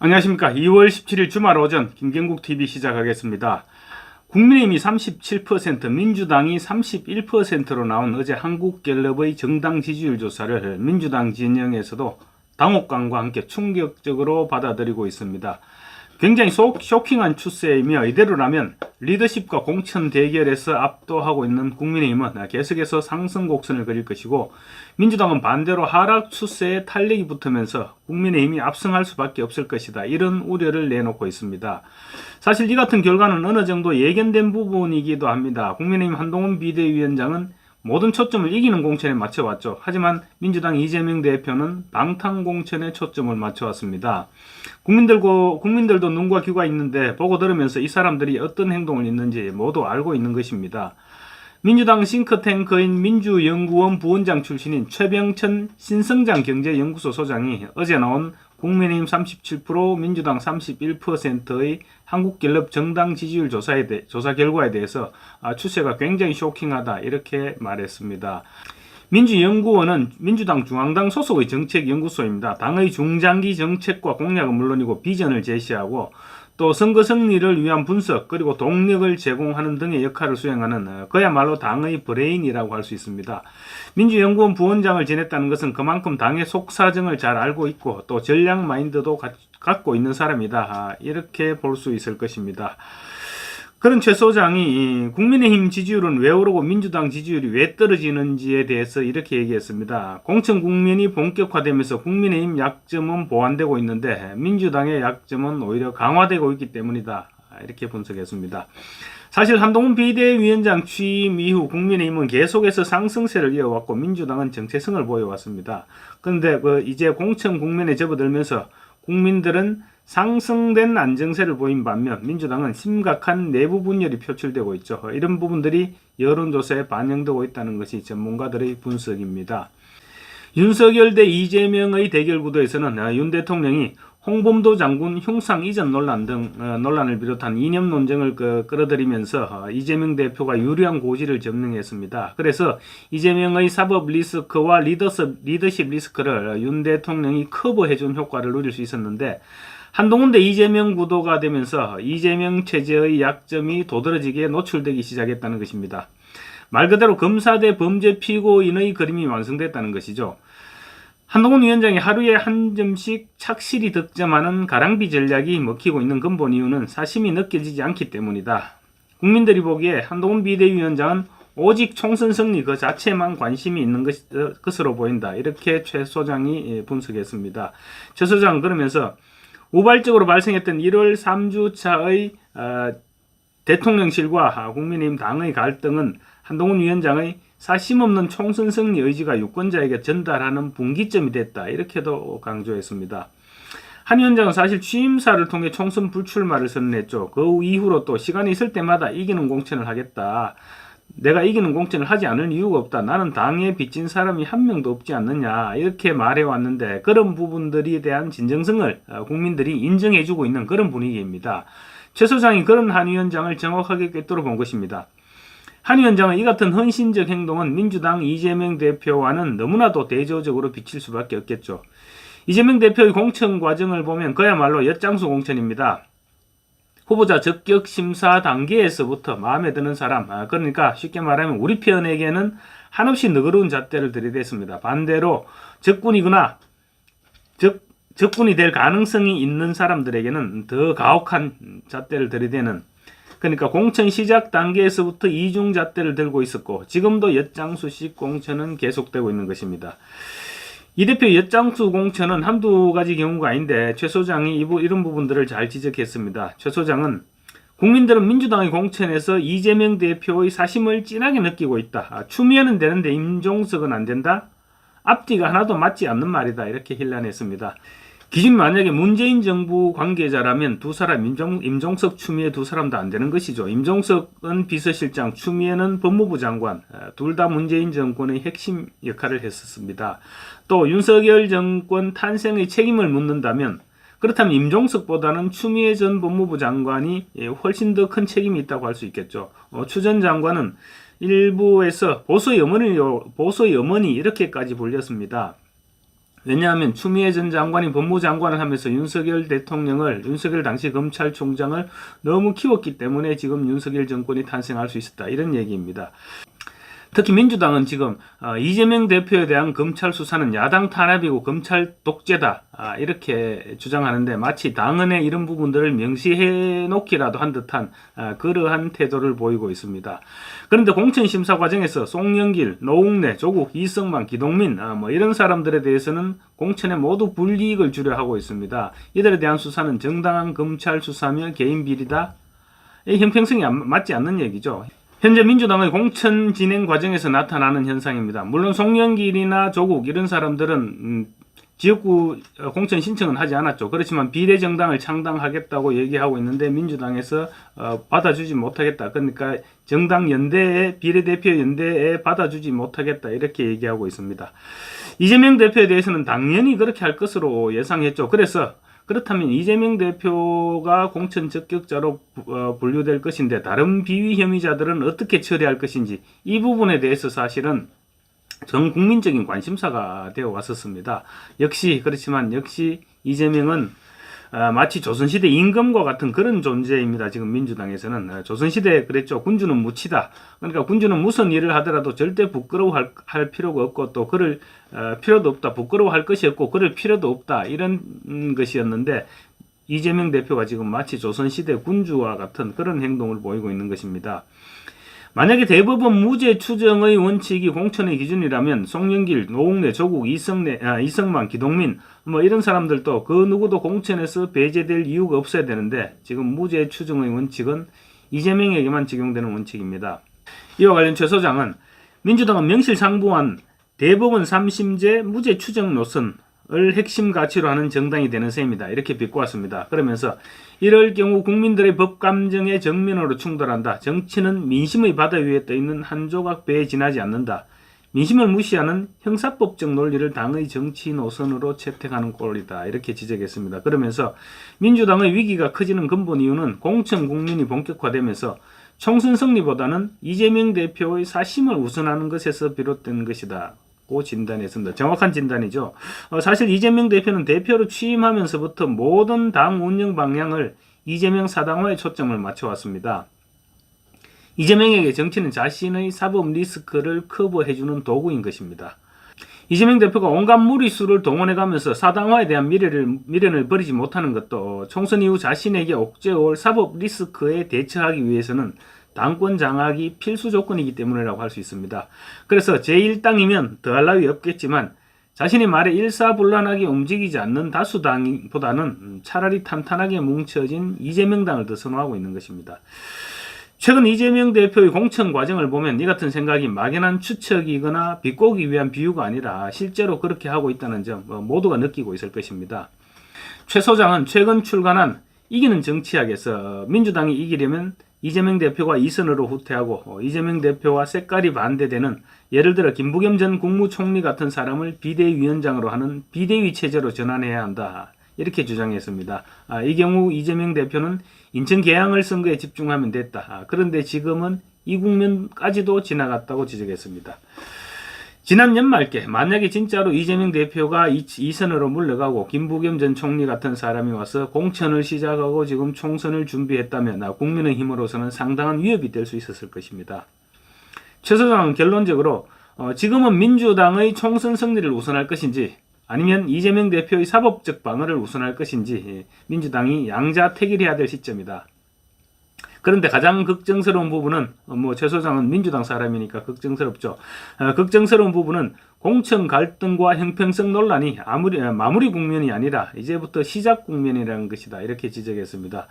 안녕하십니까. 2월 17일 주말 오전 김경국TV 시작하겠습니다. 국민의힘이 37%, 민주당이 31%로 나온 어제 한국갤럽의 정당 지지율 조사를 민주당 진영에서도 당혹감과 함께 충격적으로 받아들이고 있습니다. 굉장히 쇼킹한 추세이며 이대로라면 리더십과 공천 대결에서 압도하고 있는 국민의힘은 계속해서 상승 곡선을 그릴 것이고, 민주당은 반대로 하락 추세에 탄력이 붙으면서 국민의힘이 압승할 수밖에 없을 것이다, 이런 우려를 내놓고 있습니다. 사실 이 같은 결과는 어느 정도 예견된 부분이기도 합니다. 국민의힘 한동훈 비대위원장은 모든 초점을 이기는 공천에 맞춰왔죠. 하지만 민주당 이재명 대표는 방탄 공천에 초점을 맞춰왔습니다. 국민들도 눈과 귀가 있는데 보고 들으면서 이 사람들이 어떤 행동을 했는지 모두 알고 있는 것입니다. 민주당 싱크탱크인 민주연구원 부원장 출신인 최병천 신성장 경제연구소 소장이 어제 나온 국민의힘 37%, 민주당 31%의 한국갤럽 정당 지지율 조사 결과에 대해서 추세가 굉장히 쇼킹하다, 이렇게 말했습니다. 민주연구원은 민주당 중앙당 소속의 정책연구소입니다. 당의 중장기 정책과 공약은 물론이고 비전을 제시하고 또 선거 승리를 위한 분석, 그리고 동력을 제공하는 등의 역할을 수행하는 그야말로 당의 브레인이라고 할 수 있습니다. 민주연구원 부원장을 지냈다는 것은 그만큼 당의 속사정을 잘 알고 있고 또 전략 마인드도 갖고 있는 사람이다, 이렇게 볼 수 있을 것입니다. 그런 최 소장이 국민의힘 지지율은 왜 오르고 민주당 지지율이 왜 떨어지는지에 대해서 이렇게 얘기했습니다. 공천 국면이 본격화되면서 국민의힘 약점은 보완되고 있는데 민주당의 약점은 오히려 강화되고 있기 때문이다, 이렇게 분석했습니다. 사실 한동훈 비대위원장 취임 이후 국민의힘은 계속해서 상승세를 이어왔고 민주당은 정체성을 보여왔습니다. 그런데 이제 공천 국면에 접어들면서 국민들은 상승된 안정세를 보인 반면 민주당은 심각한 내부 분열이 표출되고 있죠. 이런 부분들이 여론조사에 반영되고 있다는 것이 전문가들의 분석입니다. 윤석열 대 이재명의 대결 구도에서는 윤 대통령이 홍범도 장군 흉상 이전 논란 등 논란을 비롯한 이념 논쟁을 끌어들이면서 이재명 대표가 유리한 고지를 점령했습니다. 그래서 이재명의 사법 리스크와 리더십 리스크를 윤 대통령이 커버해준 효과를 누릴 수 있었는데, 한동훈 대 이재명 구도가 되면서 이재명 체제의 약점이 도드라지게 노출되기 시작했다는 것입니다. 말 그대로 검사 대 범죄 피고인의 그림이 완성됐다는 것이죠. 한동훈 위원장이 하루에 한 점씩 착실히 득점하는 가랑비 전략이 먹히고 있는 근본 이유는 사심이 느껴지지 않기 때문이다. 국민들이 보기에 한동훈 비대위원장은 오직 총선 승리 그 자체만 관심이 있는 것으로 보인다, 이렇게 최 소장이 분석했습니다. 최 소장은 그러면서 우발적으로 발생했던 1월 3주차의 대통령실과 국민의힘 당의 갈등은 한동훈 위원장의 사심없는 총선 승리 의지가 유권자에게 전달하는 분기점이 됐다, 이렇게도 강조했습니다. 한 위원장은 사실 취임사를 통해 총선 불출마를 선언했죠. 그 이후로 또 시간이 있을 때마다 이기는 공천을 하겠다, 내가 이기는 공천을 하지 않을 이유가 없다, 나는 당에 빚진 사람이 한 명도 없지 않느냐, 이렇게 말해왔는데 그런 부분들에 대한 진정성을 국민들이 인정해주고 있는 그런 분위기입니다. 최 소장이 그런 한 위원장을 정확하게 꿰뚫어 본 것입니다. 한 위원장은 이 같은 헌신적 행동은 민주당 이재명 대표와는 너무나도 대조적으로 비칠 수밖에 없겠죠. 이재명 대표의 공천 과정을 보면 그야말로 엿장수 공천입니다. 후보자 적격 심사 단계에서부터 마음에 드는 사람, 그러니까 쉽게 말하면 우리 편에게는 한없이 너그러운 잣대를 들이댔습니다. 반대로 적군이거나 적군이 될 가능성이 있는 사람들에게는 더 가혹한 잣대를 들이대는, 그러니까 공천 시작 단계에서부터 이중 잣대를 들고 있었고 지금도 엿장수식 공천은 계속되고 있는 것입니다. 이 대표 엿장수 공천은 한두 가지 경우가 아닌데 최 소장이 이런 부분들을 잘 지적했습니다. 최 소장은 국민들은 민주당의 공천에서 이재명 대표의 사심을 진하게 느끼고 있다. 추미애는 되는데 임종석은 안 된다? 앞뒤가 하나도 맞지 않는 말이다, 이렇게 힐난했습니다. 기준이 만약에 문재인 정부 관계자라면 두 사람, 임종석, 추미애 두 사람 다 안 되는 것이죠. 임종석은 비서실장, 추미애는 법무부 장관, 둘 다 문재인 정권의 핵심 역할을 했었습니다. 또 윤석열 정권 탄생의 책임을 묻는다면 그렇다면 임종석보다는 추미애 전 법무부 장관이 훨씬 더 큰 책임이 있다고 할 수 있겠죠. 추 전 장관은 일부에서 보수의 어머니 이렇게까지 불렸습니다. 왜냐하면 추미애 전 장관이 법무장관을 하면서 윤석열 당시 검찰총장을 너무 키웠기 때문에 지금 윤석열 정권이 탄생할 수 있었다. 이런 얘기입니다. 특히 민주당은 지금 이재명 대표에 대한 검찰 수사는 야당 탄압이고 검찰 독재다 이렇게 주장하는데 마치 당헌의 이런 부분들을 명시해 놓기라도 한 듯한 그러한 태도를 보이고 있습니다. 그런데 공천심사 과정에서 송영길, 노웅래, 조국, 이승만, 기동민 이런 사람들에 대해서는 공천에 모두 불이익을 주려 하고 있습니다. 이들에 대한 수사는 정당한 검찰 수사며 개인 비리다. 형평성이 맞지 않는 얘기죠. 현재 민주당의 공천 진행 과정에서 나타나는 현상입니다. 물론 송영길이나 조국 이런 사람들은 지역구 공천 신청은 하지 않았죠. 그렇지만 비례정당을 창당하겠다고 얘기하고 있는데 민주당에서 받아주지 못하겠다. 그러니까 정당 연대에 비례대표 연대에 받아주지 못하겠다 이렇게 얘기하고 있습니다. 이재명 대표에 대해서는 당연히 그렇게 할 것으로 예상했죠. 그렇다면 이재명 대표가 공천 적격자로 분류될 것인데 다른 비위 혐의자들은 어떻게 처리할 것인지 이 부분에 대해서 사실은 전 국민적인 관심사가 되어 왔었습니다. 역시 이재명은 마치 조선시대 임금과 같은 그런 존재입니다. 지금 민주당에서는 조선시대에 그랬죠. 군주는 무치다. 그러니까 군주는 무슨 일을 하더라도 절대 부끄러워할 필요가 없고 또 그럴 필요도 없다. 부끄러워할 것이 없고 그럴 필요도 없다. 이런 것이었는데 이재명 대표가 지금 마치 조선시대 군주와 같은 그런 행동을 보이고 있는 것입니다. 만약에 대법원 무죄 추정의 원칙이 공천의 기준이라면 송영길, 노웅래, 조국, 이승만, 기동민 이런 사람들도 그 누구도 공천에서 배제될 이유가 없어야 되는데 지금 무죄 추정의 원칙은 이재명에게만 적용되는 원칙입니다. 이와 관련 최 소장은 민주당은 명실상부한 대법원 3심제 무죄 추정 노선을 핵심 가치로 하는 정당이 되는 셈이다. 이렇게 비꼬았습니다. 그러면서 이럴 경우 국민들의 법 감정의 정면으로 충돌한다. 정치는 민심의 바다 위에 떠있는 한 조각 배에 지나지 않는다. 민심을 무시하는 형사법적 논리를 당의 정치 노선으로 채택하는 꼴이다. 이렇게 지적했습니다. 그러면서 민주당의 위기가 커지는 근본 이유는 공천 국민이 본격화되면서 총선 승리보다는 이재명 대표의 사심을 우선하는 것에서 비롯된 것이다. 고 진단했습니다. 정확한 진단이죠. 사실 이재명 대표는 대표로 취임하면서부터 모든 당 운영 방향을 이재명 사당화에 초점을 맞춰왔습니다. 이재명에게 정치는 자신의 사법 리스크를 커버해주는 도구인 것입니다. 이재명 대표가 온갖 무리수를 동원해가면서 사당화에 대한 미련을 버리지 못하는 것도 총선 이후 자신에게 옥죄어올 사법 리스크에 대처하기 위해서는 당권 장악이 필수 조건이기 때문이라고 할 수 있습니다. 그래서 제1당이면 더할 나위 없겠지만 자신의 말에 일사불란하게 움직이지 않는 다수당보다는 차라리 탄탄하게 뭉쳐진 이재명 당을 더 선호하고 있는 것입니다. 최근 이재명 대표의 공천 과정을 보면 이 같은 생각이 막연한 추측이거나 비꼬기 위한 비유가 아니라 실제로 그렇게 하고 있다는 점 모두가 느끼고 있을 것입니다. 최 소장은 최근 출간한 이기는 정치학에서 민주당이 이기려면 이재명 대표가 이선으로 후퇴하고 이재명 대표와 색깔이 반대되는 예를 들어 김부겸 전 국무총리 같은 사람을 비대위원장으로 하는 비대위 체제로 전환해야 한다. 이렇게 주장했습니다. 이 경우 이재명 대표는 인천 계양을 선거에 집중하면 됐다. 그런데 지금은 이 국면까지도 지나갔다고 지적했습니다. 지난 연말께 만약에 진짜로 이재명 대표가 이선으로 물러가고 김부겸 전 총리 같은 사람이 와서 공천을 시작하고 지금 총선을 준비했다면 국민의힘으로서는 상당한 위협이 될 수 있었을 것입니다. 최 소장은 결론적으로 지금은 민주당의 총선 승리를 우선할 것인지 아니면 이재명 대표의 사법적 방어를 우선할 것인지 민주당이 양자택일해야 될 시점이다. 그런데 가장 걱정스러운 부분은 최 소장은 민주당 사람이니까 걱정스럽죠. 걱정스러운 부분은 공천 갈등과 형평성 논란이 마무리 국면이 아니라 이제부터 시작 국면이라는 것이다. 이렇게 지적했습니다.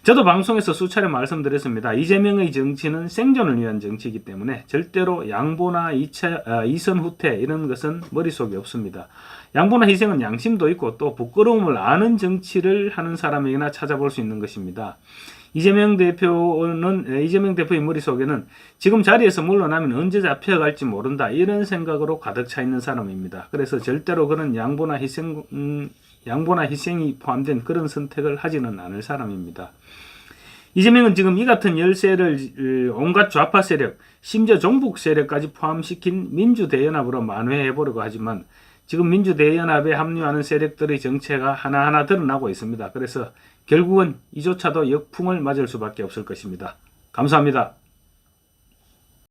저도 방송에서 수차례 말씀드렸습니다. 이재명의 정치는 생존을 위한 정치이기 때문에 절대로 양보나 이선 후퇴 이런 것은 머릿속에 없습니다. 양보나 희생은 양심도 있고 또 부끄러움을 아는 정치를 하는 사람에게나 찾아볼 수 있는 것입니다. 이재명 대표의 머릿속에는 지금 자리에서 물러나면 언제 잡혀갈지 모른다 이런 생각으로 가득 차 있는 사람입니다. 그래서 절대로 그런 양보나 희생이 포함된 그런 선택을 하지는 않을 사람입니다. 이재명은 지금 이 같은 열세를 온갖 좌파 세력, 심지어 종북 세력까지 포함시킨 민주대연합으로 만회해보려고 하지만 지금 민주대연합에 합류하는 세력들의 정체가 하나하나 드러나고 있습니다. 그래서 결국은 이조차도 역풍을 맞을 수밖에 없을 것입니다. 감사합니다.